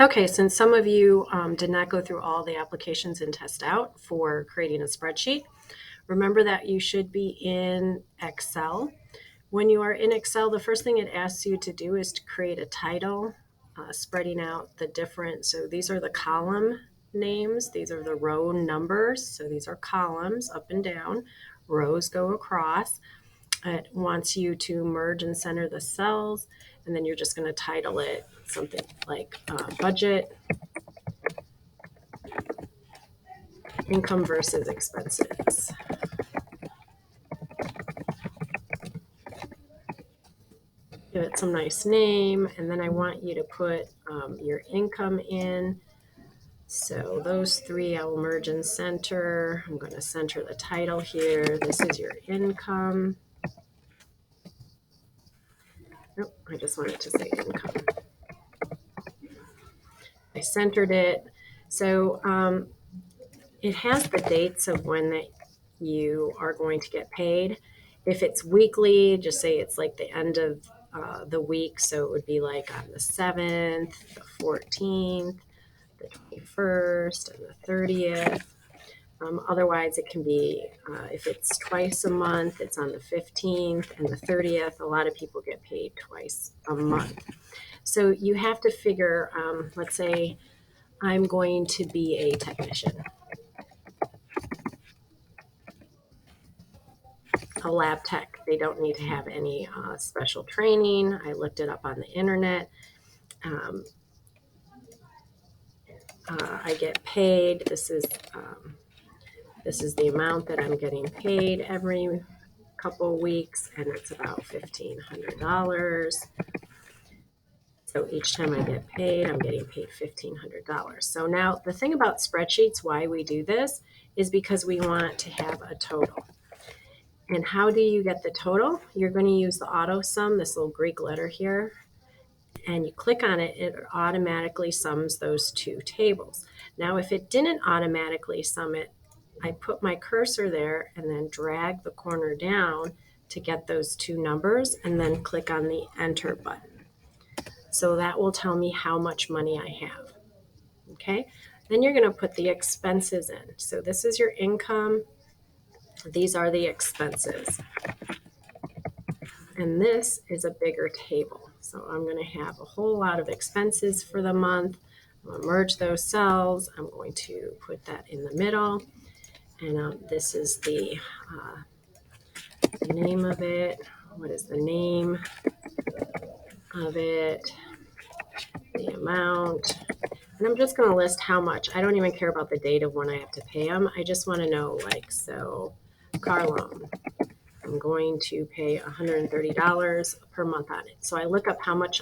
Okay, since some of you did not go through all the applications and test out for creating a spreadsheet, remember that you should be in Excel. When you are in Excel, the first thing it asks you to do is to create a title, spreading out the different, so these are the column names, these are the row numbers, so these are columns up and down, rows go across. It wants you to merge and center the cells, and then you're just going to title it something like budget, income versus expenses. Give it some nice name, and then I want you to put your income in. So those three I will merge and center. I'm going to center the title here. This is your income. Nope, I just wanted to say income. I centered it. So it has the dates of when that you are going to get paid. If it's weekly, just say it's like the end of the week. So it would be like on the 7th, the 14th, the 21st, and the 30th. Otherwise, it can be, if it's twice a month, it's on the 15th and the 30th. A lot of people get paid twice a month. So you have to figure, let's say I'm going to be a technician, a lab tech. They don't need to have any special training. I looked it up on the internet. I get paid. This is the amount that I'm getting paid every couple of weeks, and it's about $1,500. So each time I get paid, I'm getting paid $1,500. So now the thing about spreadsheets, why we do this, is because we want to have a total. And how do you get the total? You're going to use the auto sum, this little Greek letter here, and you click on it, it automatically sums those two tables. Now, if it didn't automatically sum it, I put my cursor there and then drag the corner down to get those two numbers and then click on the enter button. So that will tell me how much money I have. Okay, then you're going to put the expenses in. So this is your income. These are the expenses. And this is a bigger table. So I'm going to have a whole lot of expenses for the month. I'm going to merge those cells. I'm going to put that in the middle. And this is the name of it. What is the name of it? The amount. And I'm just going to list how much. I don't even care about the date of when I have to pay them. I just want to know, like, so car loan. I'm going to pay $130 per month on it. So I look up how much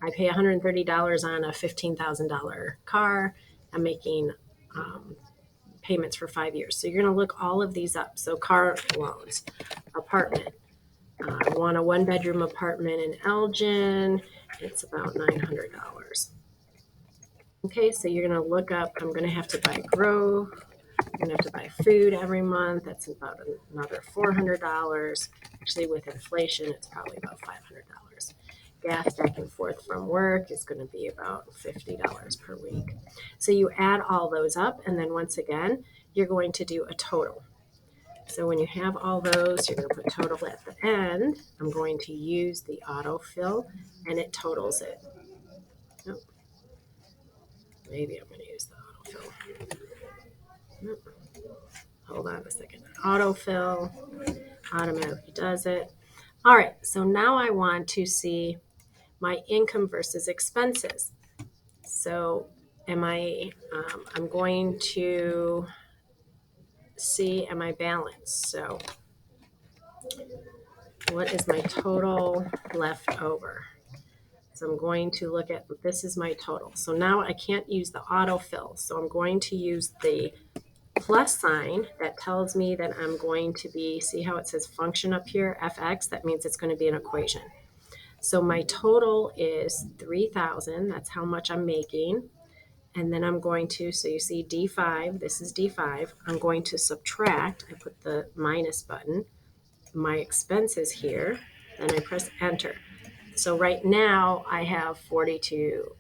I pay $130 on a $15,000 car. I'm making payments for 5 years. So you're going to look all of these up. So car loans, apartment. I want a 1-bedroom apartment in Elgin. It's about $900. Okay, so you're going to look up, I'm going to have to buy I'm going to have to buy food every month. That's about another $400. Actually, with inflation, it's probably about $500. Gas back and forth from work is going to be about $50 per week. So you add all those up, and then once again, you're going to do a total. So when you have all those, you're going to put total at the end. I'm going to use the autofill, and it totals it. Nope. Maybe I'm going to use the autofill. Nope. Hold on a second. Autofill automatically does it. All right, so now I want to see my income versus expenses. So I'm going to see, am I balanced? So what is my total left over? So I'm going to look at, this is my total. So now I can't use the autofill. So I'm going to use the plus sign that tells me that I'm going to be, see how it says function up here, fx, that means it's going to be an equation. So my total is 3,000, that's how much I'm making. And then I'm going to, so you see D5, this is D5, I'm going to subtract, I put the minus button, my expenses here, then I press enter. So right now I have 42,